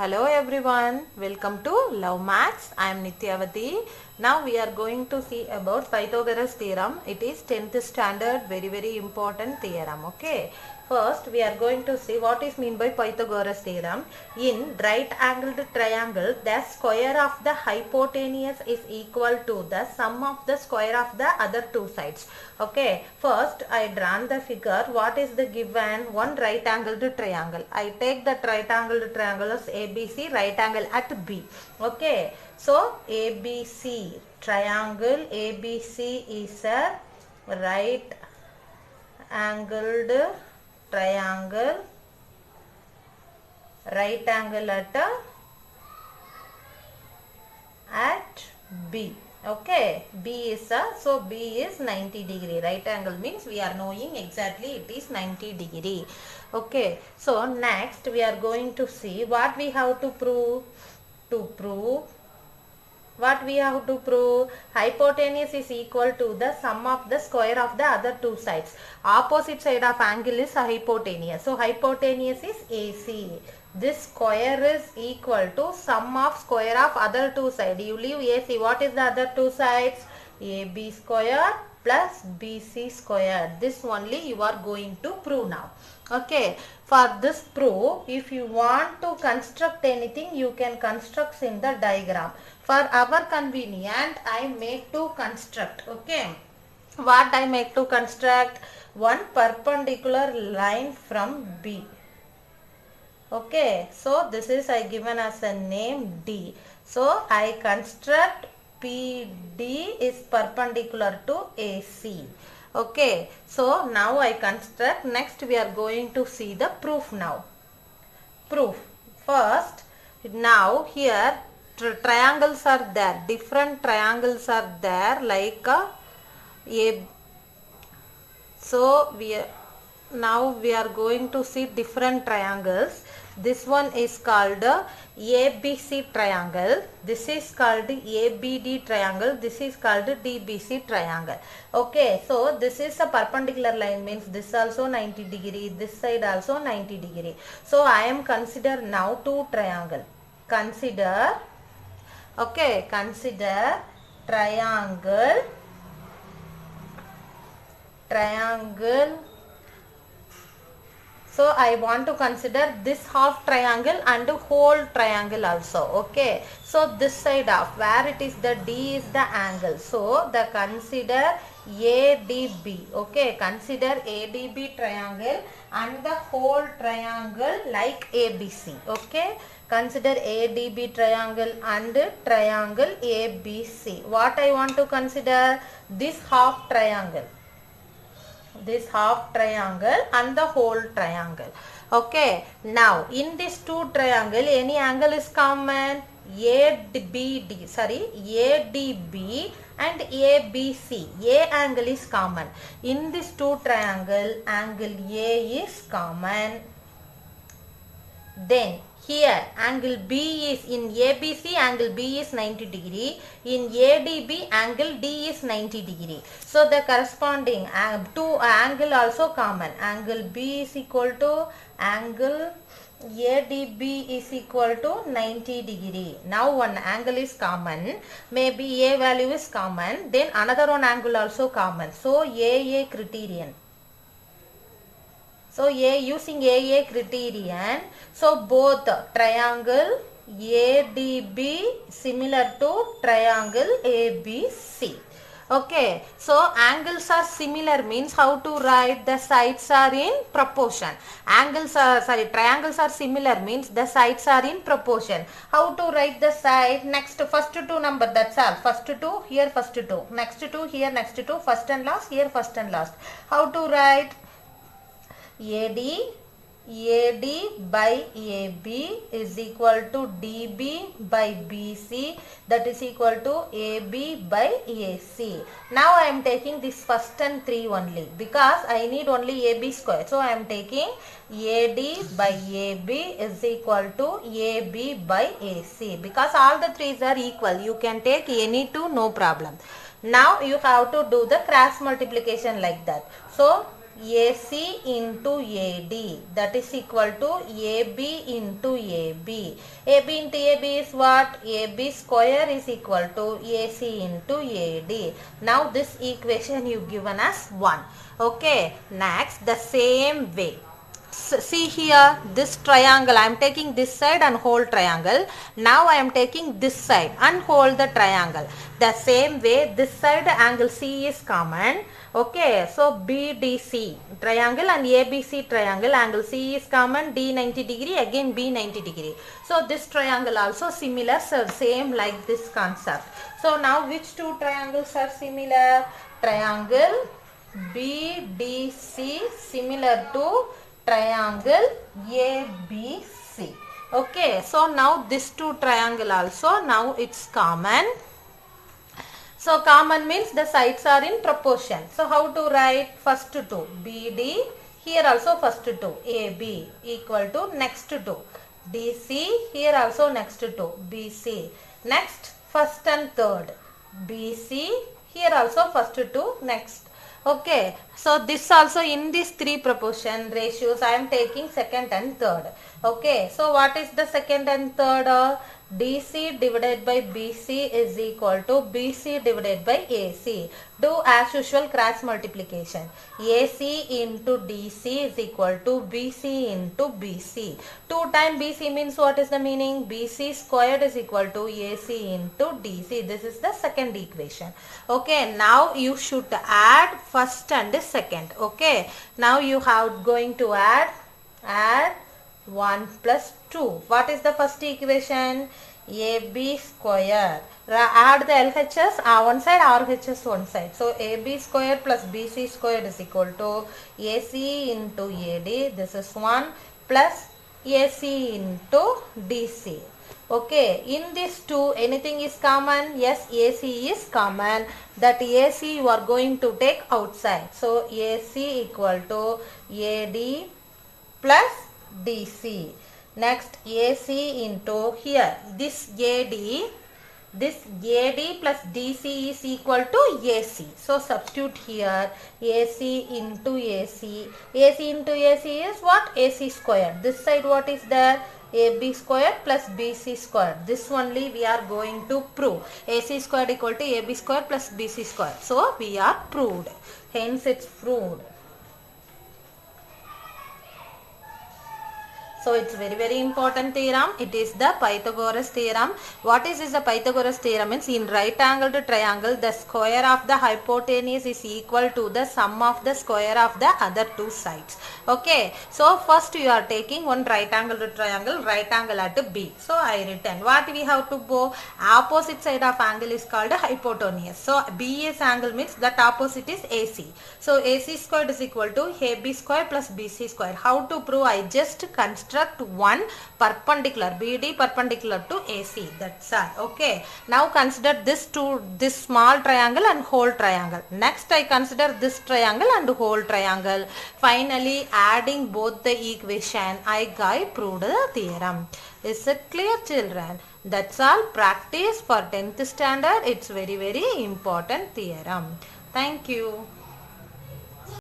Hello everyone, welcome to Love Maths. I am Nityavati. Now we are going to see about Pythagoras theorem. It is 10th standard, very important theorem. Okay. First we are going to see what is mean by Pythagoras theorem. In right angled triangle, the square of the hypotenuse is equal to the sum of the square of the other two sides. Okay. First I drawn the figure. What is the given? One right angled triangle. I take that right angled triangle as ABC, right angle at B. Okay. So ABC triangle, ABC is a right angled triangle, right angle at B. Okay, B is so B is 90 degree. Right angle means we are knowing exactly it is 90 degree. Okay, so next we are going to see what we have to prove. What we have to prove? Hypotenuse is equal to the sum of the square of the other two sides. Opposite side of angle is hypotenuse. So hypotenuse is AC. This square is equal to sum of square of other two sides. You leave AC. What is the other two sides? AB square plus BC square. This only you are going to prove now. Okay. For this proof, if you want to construct anything, you can construct in the diagram. For our convenience, I make to construct. Okay. What I make to construct? One perpendicular line from B. Okay. So this is I given as a name D. So I construct PD is perpendicular to AC. Okay. So now I construct. Next we are going to see the proof now. Proof. First, now here triangles are there. Different triangles are there like a. So now we are going to see different triangles. This one is called ABC triangle. This is called ABD triangle. This is called DBC triangle. Okay, so this is a perpendicular line, means this also 90 degree, this side also 90 degree. So I am consider now two triangle. Consider triangle. So I want to consider this half triangle and whole triangle also. Okay. So this side of where it is the D is the angle. So the consider ADB. Okay. Consider ADB triangle and the whole triangle like ABC. Okay. Consider ADB triangle and triangle ABC. What I want to consider? This half triangle. This half triangle and the whole triangle. Okay. Now in this two triangle, any angle is common. ADB and ABC. A angle is common. In this two triangle, angle A is common. Then here angle B is in ABC, angle B is 90 degree. In ADB, angle D is 90 degree. So the corresponding two angle also common. Angle B is equal to angle ADB is equal to 90 degree. Now one angle is common. Maybe A value is common. Then another one angle also common. So AA criterion. So using AA criterion, so both triangle ADB similar to triangle ABC. Okay, so angles are similar means how to write? The sides are in proportion. Triangles are similar means the sides are in proportion. How to write the side? Next first two number, that's all. First two, here first two. Next two, here next two. First and last, here first and last. How to write? AD by AB is equal to DB by BC, that is equal to AB by AC. Now I am taking this first and 3 only because I need only AB square. So I am taking AD by AB is equal to AB by AC because all the 3's are equal. You can take any two, no problem. Now you have to do the cross multiplication like that. So AC into AD, that is equal to AB into AB. AB into AB is what? AB square is equal to AC into AD. Now this equation you given as 1. Okay, next the same way. See here, this triangle, I am taking this side and whole triangle. Now I am taking this side and hold the triangle. The same way, this side angle C is common. Okay, so BDC triangle and ABC triangle, angle C is common, D 90 degree, again B 90 degree. So this triangle also similar, so same like this concept. So now which two triangles are similar? Triangle BDC similar to triangle ABC. Okay, so now this two triangle also, now it's common. So common means the sides are in proportion. So how to write? First two, BD, here also first two, AB equal to next two, DC, here also next two, BC. Next first and third, BC, here also first two, next. Okay, so this also in these three proportion ratios I am taking second and third. Okay, so what is the second and third? DC divided by BC is equal to BC divided by AC. Do as usual cross multiplication. AC into DC is equal to BC into BC. 2 times BC means what is the meaning? BC squared is equal to AC into DC. This is the second equation. Okay, now you should add first and second. Okay, now you have going to add 1 plus 2. What is the first equation? AB square. Add the LHS one side, RHS one side. So AB square plus BC square is equal to AC into AD. This is 1 plus AC into DC. Okay, in these two anything is common? Yes, AC is common. That AC you are going to take outside. So AC equal to AD plus DC. Next AC into here, this AD plus DC is equal to AC. So substitute here AC into AC. AC into AC is what? AC square. This side what is there? AB square plus BC square. This only we are going to prove. AC square equal to AB square plus BC square. So we are proved. Hence it's proved. So it's very important theorem. It is the Pythagoras theorem. What is the Pythagoras theorem? Means in right angled triangle, the square of the hypotenuse is equal to the sum of the square of the other two sides. Okay. So first you are taking one right angled triangle, right angle at B. So I written. What we have to go? Opposite side of angle is called hypotenuse. So BS angle means that opposite is AC. So AC squared is equal to AB square plus BC square. How to prove? I just construct one perpendicular, BD perpendicular to AC. That's all. Okay. Now consider this small triangle and whole triangle. Next I consider this triangle and whole triangle. Finally adding both the equation, I proved the theorem. Is it clear, children? That's all. Practice for 10th standard. It's very important theorem. Thank you.